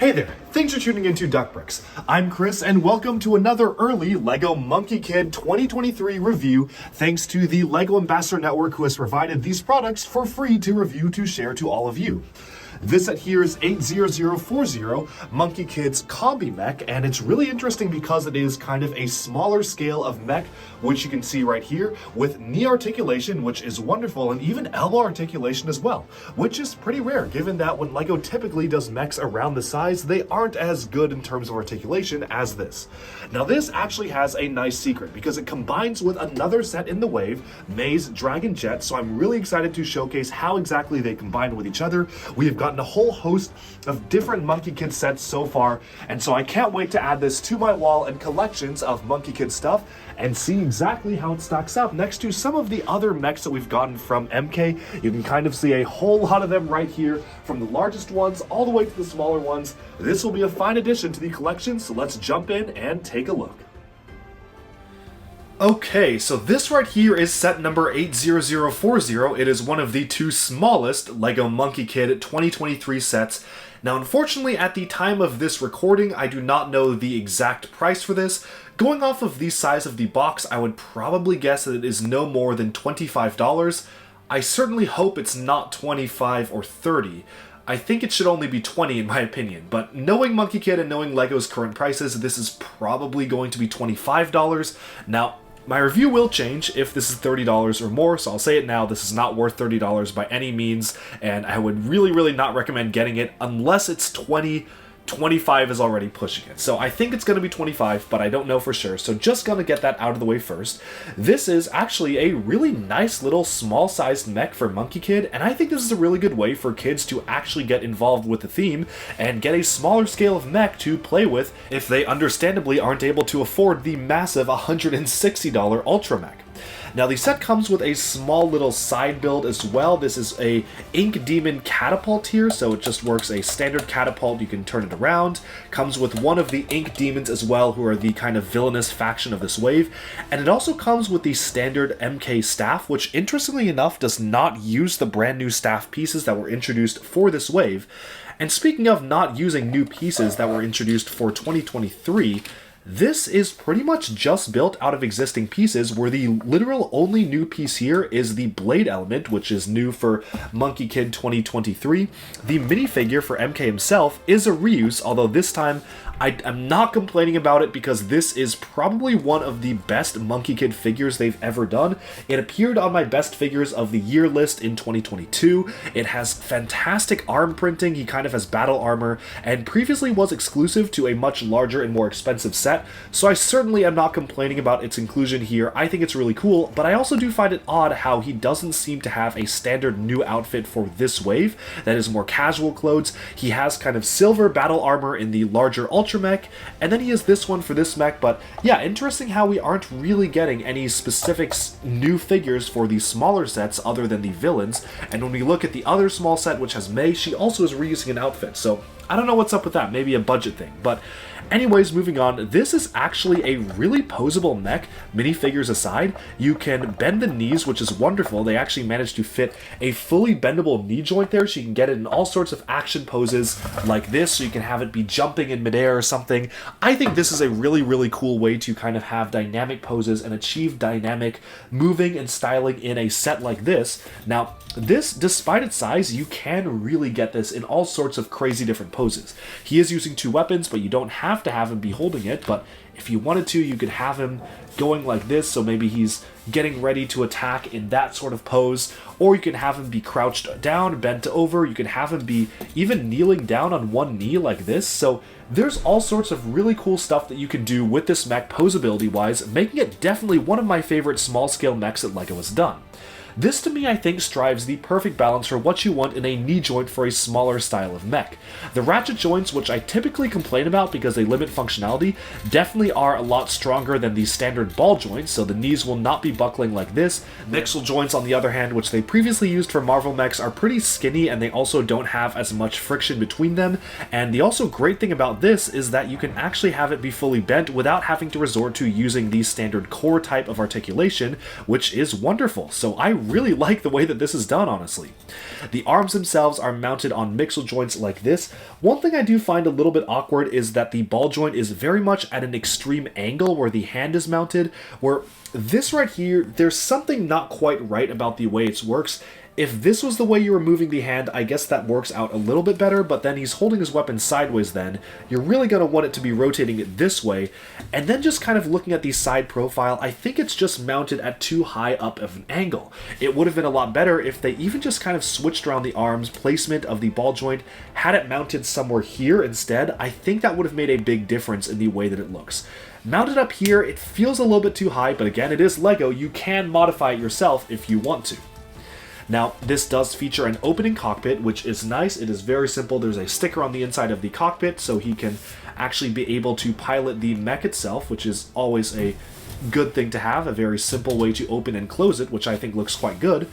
Hey there, thanks for tuning into Duck Bricks. I'm Chris and welcome to another early LEGO Monkey Kid 2023 review thanks to the LEGO Ambassador Network who has provided these products for free to review to share to all of you. This set here is 80040 Monkey Kid's Combi Mech, and it's really interesting because it is kind of a smaller scale of mech, which you can see right here, with knee articulation, which is wonderful, and even elbow articulation as well, which is pretty rare given that when LEGO typically does mechs around the size, they aren't as good in terms of articulation as this. Now this actually has a nice secret because it combines with another set in the wave, May's Dragon Jet, so I'm really excited to showcase how exactly they combine with each other. We have gotten a whole host of different Monkey Kid sets so far, and so I can't wait to add this to my wall and collections of Monkey Kid stuff and see exactly how it stacks up next to some of the other mechs that we've gotten from MK. You can kind of see a whole lot of them right here, from the largest ones all the way to the smaller ones. This will be a fine addition to the collection, so let's jump in and take a look. Okay, so this right here is set number 80040. It is one of the two smallest LEGO Monkey Kid 2023 sets. Now, unfortunately, at the time of this recording, I do not know the exact price for this. Going off of the size of the box, I would probably guess that it is no more than $25. I certainly hope it's not $25 or $30. I think it should only be $20 in my opinion, but knowing Monkey Kid and knowing LEGO's current prices, this is probably going to be $25. Now, my review will change if this is $30 or more, so I'll say it now, this is not worth $30 by any means, and I would really not recommend getting it unless it's $20. $25 is already pushing it. So I think it's going to be $25, but I don't know for sure. So just going to get that out of the way first. This is actually a really nice little small-sized mech for Monkey Kid, and I think this is a really good way for kids to actually get involved with the theme and get a smaller scale of mech to play with if they understandably aren't able to afford the massive $160 Ultra Mech. Now the set comes with a small little side build as well. This is a Ink Demon catapult here, so it just works a standard catapult. You can turn it around. Comes with one of the Ink Demons as well, who are the kind of villainous faction of this wave. And it also comes with the standard MK staff, which interestingly enough does not use the brand new staff pieces that were introduced for this wave. And speaking of not using new pieces that were introduced for 2023, this is pretty much just built out of existing pieces, where the literal only new piece here is the blade element, which is new for Monkey Kid 2023. The minifigure for MK himself is a reuse, although this time I'm not complaining about it because this is probably one of the best Monkey Kid figures they've ever done. It appeared on my best figures of the year list in 2022. It has fantastic arm printing, he kind of has battle armor, and previously was exclusive to a much larger and more expensive set, so I certainly am not complaining about its inclusion here. I think it's really cool, but I also do find it odd how he doesn't seem to have a standard new outfit for this wave that is more casual clothes. He has kind of silver battle armor in the larger Ultra Mech, and then he has this one for this mech. But yeah, interesting how we aren't really getting any specific new figures for these smaller sets other than the villains. And when we look at the other small set, which has May, she also is reusing an outfit, so I don't know what's up with that, maybe a budget thing. But anyways, moving on, this is actually a really posable mech, minifigures aside. You can bend the knees, which is wonderful. They actually managed to fit a fully bendable knee joint there, so you can get it in all sorts of action poses like this, so you can have it be jumping in midair or something. I think this is a really cool way to kind of have dynamic poses and achieve dynamic moving and styling in a set like this. Now, this, despite its size, you can really get this in all sorts of crazy different poses. He is using two weapons, but you don't have to have him be holding it, but if you wanted to, you could have him going like this, so maybe he's getting ready to attack in that sort of pose, or you can have him be crouched down, bent over, you can have him be even kneeling down on one knee like this. So there's all sorts of really cool stuff that you can do with this mech posability wise, making it definitely one of my favorite small scale mechs that LEGO has done. This to me I think strives the perfect balance for what you want in a knee joint for a smaller style of mech. The ratchet joints, which I typically complain about because they limit functionality, definitely are a lot stronger than the standard ball joints, so the knees will not be buckling like this. Mixel joints on the other hand, which they previously used for Marvel mechs, are pretty skinny and they also don't have as much friction between them. And the also great thing about this is that you can actually have it be fully bent without having to resort to using the standard core type of articulation, which is wonderful. So I really like the way that this is done, honestly. The arms themselves are mounted on mixel joints like this. One thing I do find a little bit awkward is that the ball joint is very much at an extreme angle where the hand is mounted, where this right here, there's something not quite right about the way it works. If this was the way you were moving the hand, I guess that works out a little bit better, but then he's holding his weapon sideways then. You're really going to want it to be rotating it this way. And then just kind of looking at the side profile, I think it's just mounted at too high up of an angle. It would have been a lot better if they even just kind of switched around the arms, placement of the ball joint, had it mounted somewhere here instead. I think that would have made a big difference in the way that it looks. Mounted up here, it feels a little bit too high, but again, it is Lego. You can modify it yourself if you want to. Now, this does feature an opening cockpit, which is nice. It is very simple. There's a sticker on the inside of the cockpit, so he can actually be able to pilot the mech itself, which is always a good thing to have, a very simple way to open and close it, which I think looks quite good.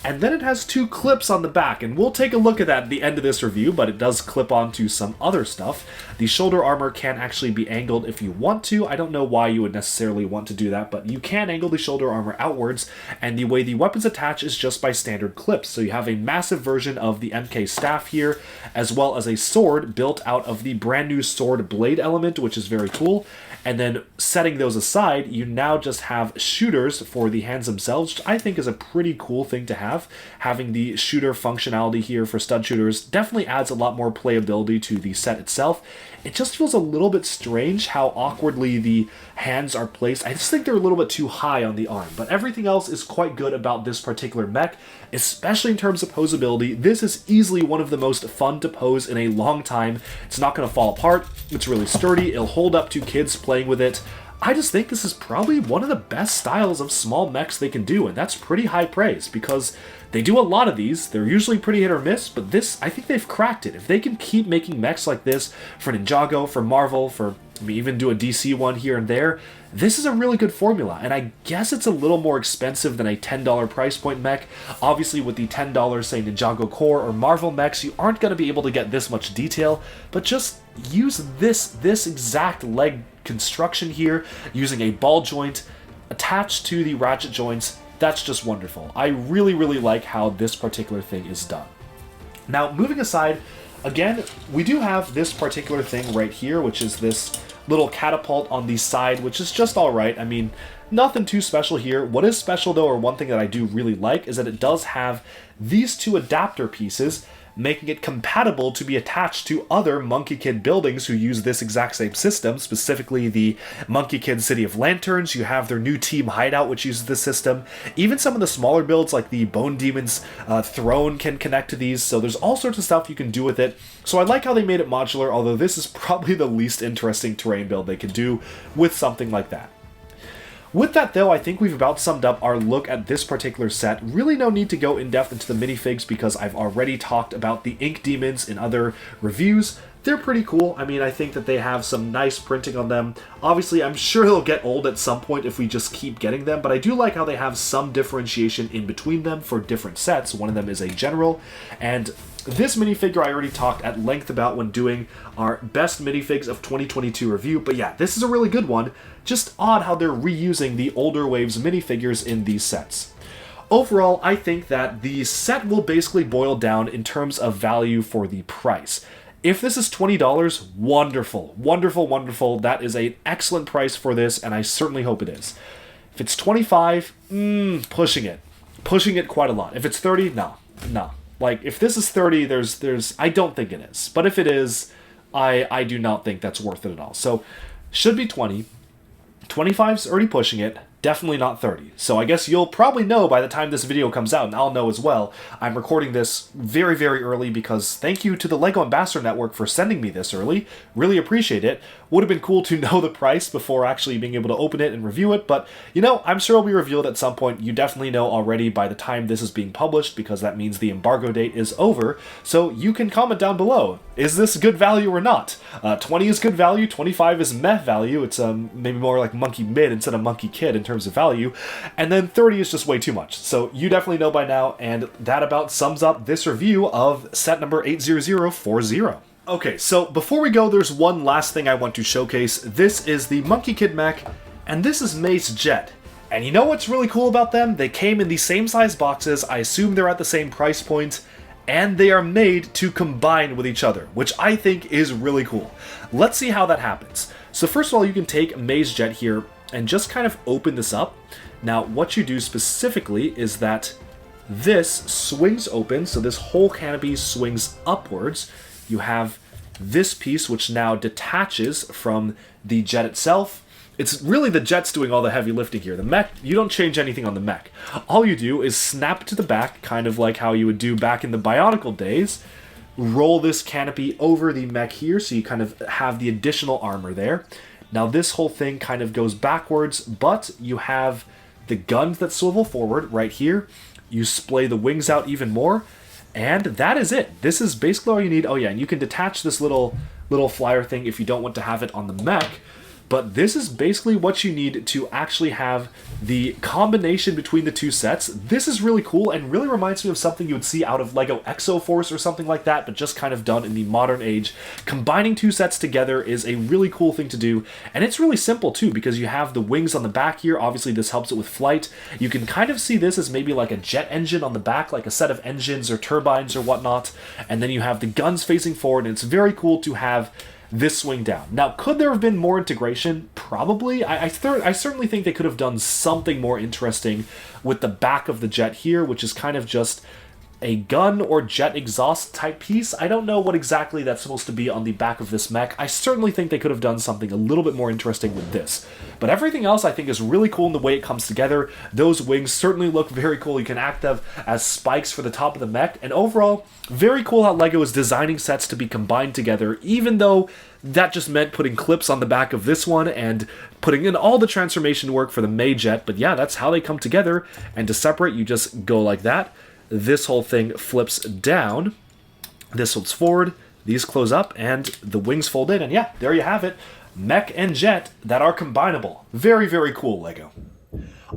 And then it has two clips on the back, and we'll take a look at that at the end of this review, but it does clip onto some other stuff. The shoulder armor can actually be angled if you want to. I don't know why you would necessarily want to do that, but you can angle the shoulder armor outwards, and the way the weapons attach is just by standard clips. So you have a massive version of the MK staff here, as well as a sword built out of the brand new sword blade element, which is very cool. And then setting those aside, you now just have shooters for the hands themselves, which I think is a pretty cool thing to have. Having the shooter functionality here for stud shooters definitely adds a lot more playability to the set itself. It just feels a little bit strange how awkwardly the hands are placed. I just think they're a little bit too high on the arm, but everything else is quite good about this particular mech, especially in terms of posability. This is easily one of the most fun to pose in a long time. It's not going to fall apart. It's really sturdy. It'll hold up to kids playing with it. I just think this is probably one of the best styles of small mechs they can do, and that's pretty high praise because they do a lot of these. They're usually pretty hit or miss, but this, I think they've cracked it. If they can keep making mechs like this for Ninjago, for Marvel, for even do a DC one here and there, this is a really good formula, and I guess it's a little more expensive than a $10 price point mech. Obviously, with the $10, say, Ninjago Core or Marvel mechs, you aren't going to be able to get this much detail, but just use this exact leg construction here, using a ball joint attached to the ratchet joints. That's just wonderful. I really, really like how this particular thing is done. Now, moving aside, again, we do have this particular thing right here, which is this little catapult on the side, which is just all right. I mean, nothing too special here. What is special, though, or one thing that I do really like, is that it does have these two adapter pieces, making it compatible to be attached to other Monkie Kid buildings who use this exact same system, specifically the Monkie Kid City of Lanterns. You have their new team hideout, which uses this system. Even some of the smaller builds, like the Bone Demon's throne, can connect to these, so there's all sorts of stuff you can do with it. So I like how they made it modular, although this is probably the least interesting terrain build they can do with something like that. With that, though, I think we've about summed up our look at this particular set. Really no need to go in-depth into the minifigs because I've already talked about the Ink Demons in other reviews. They're pretty cool. I mean, I think that they have some nice printing on them. Obviously, I'm sure they'll get old at some point if we just keep getting them, but I do like how they have some differentiation in between them for different sets. One of them is a general, and this minifigure I already talked at length about when doing our best minifigs of 2022 review, but yeah, this is a really good one. Just odd how they're reusing the older waves minifigures in these sets. Overall, I think that the set will basically boil down in terms of value for the price. If this is $20, wonderful, wonderful, wonderful. That is an excellent price for this, and I certainly hope it is. If it's $25, pushing it quite a lot. If it's $30, no. Like, if this is $30, I don't think it is. But if it is, I do not think that's worth it at all. So, should be $20. 25's already pushing it. Definitely not 30. So I guess you'll probably know by the time this video comes out, and I'll know as well. I'm recording this very, very early because thank you to the LEGO Ambassador Network for sending me this early. Really appreciate it. Would have been cool to know the price before actually being able to open it and review it, but you know, I'm sure it'll be revealed at some point. You definitely know already by the time this is being published because that means the embargo date is over. So you can comment down below. Is this good value or not? 20 is good value, 25 is meh value. It's maybe more like Monkey Mid instead of Monkey Kid in terms of value, and then 30 is just way too much. So you definitely know by now, and that about sums up this review of set number 80040. Okay, so before we go, there's one last thing I want to showcase. This is the Monkey Kid mech, and this is Mace Jet. And you know what's really cool about them? They came in the same size boxes, I assume they're at the same price point, and they are made to combine with each other, which I think is really cool. Let's see how that happens. So first of all, you can take Maze Jet here and just kind of open this up. Now, what you do specifically is that this swings open, so this whole canopy swings upwards. You have this piece, which now detaches from the jet itself. It's really the jet's doing all the heavy lifting here. The mech, you don't change anything on the mech. All you do is snap to the back, kind of like how you would do back in the Bionicle days. Roll this canopy over the mech here, so you kind of have the additional armor there. Now this whole thing kind of goes backwards, but you have the guns that swivel forward right here. You splay the wings out even more, and that is it. This is basically all you need. Oh yeah, and you can detach this little flyer thing if you don't want to have it on the mech. But this is basically what you need to actually have the combination between the two sets. This is really cool and really reminds me of something you would see out of Lego Exoforce or something like that, but just kind of done in the modern age. Combining two sets together is a really cool thing to do, and it's really simple too, because you have the wings on the back here. Obviously this helps it with flight. You can kind of see this as maybe like a jet engine on the back, like a set of engines or turbines or whatnot, and then you have the guns facing forward, and it's very cool to have this swing down. Now, could there have been more integration? Probably. I certainly think they could have done something more interesting with the back of the jet here, which is kind of just a gun or jet exhaust type piece. I don't know what exactly that's supposed to be on the back of this mech. I certainly think they could have done something a little bit more interesting with this. But everything else I think is really cool in the way it comes together. Those wings certainly look very cool. You can act them as spikes for the top of the mech. And overall, very cool how LEGO is designing sets to be combined together, even though that just meant putting clips on the back of this one and putting in all the transformation work for the May Jet. But yeah, that's how they come together. And to separate, you just go like that. This whole thing flips down, this folds forward, these close up, and the wings fold in, and yeah, there you have it. Mech and jet that are combinable. Very, very cool, LEGO.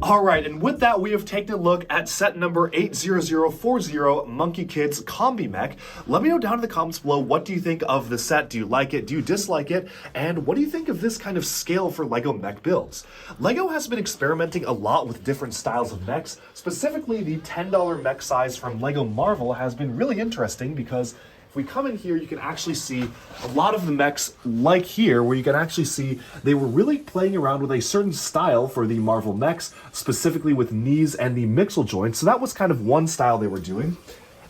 Alright, and with that, we have taken a look at set number 80040, Monkie Kid's Combi Mech. Let me know down in the comments below, what do you think of the set? Do you like it? Do you dislike it? And what do you think of this kind of scale for LEGO mech builds? LEGO has been experimenting a lot with different styles of mechs. Specifically, the $10 mech size from LEGO Marvel has been really interesting because if we come in here, you can actually see a lot of the mechs like here, where you can actually see they were really playing around with a certain style for the Marvel mechs, specifically with knees and the mixel joints. So that was kind of one style they were doing.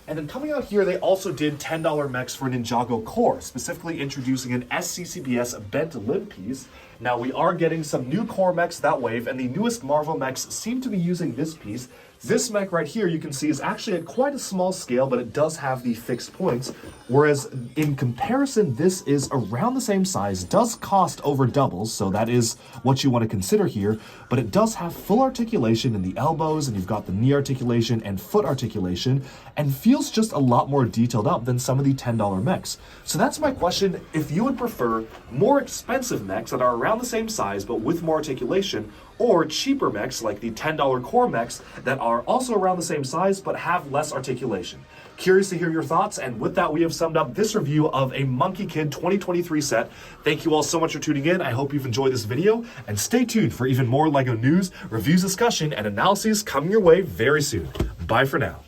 And then coming out here, they also did $10 mechs for Ninjago Core, specifically introducing an SCCBS bent limb piece. Now we are getting some new core mechs that wave, and the newest Marvel mechs seem to be using this piece. This mech right here, you can see, is actually at quite a small scale, but it does have the fixed points, whereas in comparison, this is around the same size, does cost over doubles, so that is what you want to consider here, but it does have full articulation in the elbows, and you've got the knee articulation and foot articulation, and feels just a lot more detailed up than some of the $10 mechs. So that's my question: if you would prefer more expensive mechs that are around the same size, but with more articulation, or cheaper mechs like the $10 core mechs that are also around the same size but have less articulation. Curious to hear your thoughts, and with that, we have summed up this review of a Monkie Kid 2023 set. Thank you all so much for tuning in. I hope you've enjoyed this video, and stay tuned for even more LEGO news, reviews, discussion, and analyses coming your way very soon. Bye for now.